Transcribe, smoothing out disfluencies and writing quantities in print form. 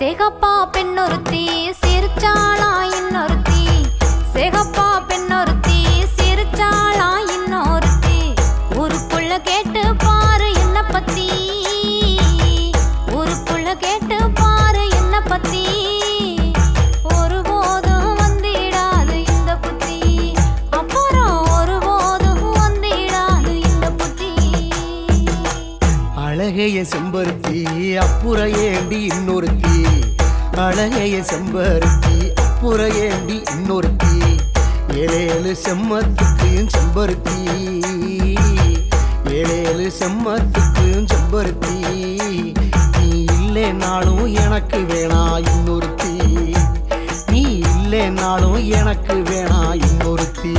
சேகப்பா பெண்ணொருத்தி சிரிச்சாளா இன்னொருத்தி, சேகப்பா பெண்ணொருத்தி சிரிச்சாளா இன்னொருத்தி. ஊருக்குள்ள கேட்டு பாரு என்ன பத்தி, ஊருக்குள்ள கேட்டு பாரு என்ன பத்தி. ஒருபோதும் வந்திடாது இந்த புத்தி, அப்புறம் ஒருபோதும் வந்திடாது இந்த புத்தி. அழகைய செம்பருத்தி அப்புற ஏண்டி இன்னொருத்தி, அழகைய செம்பருத்தி அப்புற ஏண்டி இன்னொருத்தி. ஏழேழு செம்மத்துக்கும் செம்பருத்தி, ஏழேழு செம்மத்துக்கும் செம்பருத்தி. நீ இல்லைனாலும் எனக்கு வேணா இன்னொருத்தி, நீ இல்லைனாலும் எனக்கு வேணா இன்னொருத்தி.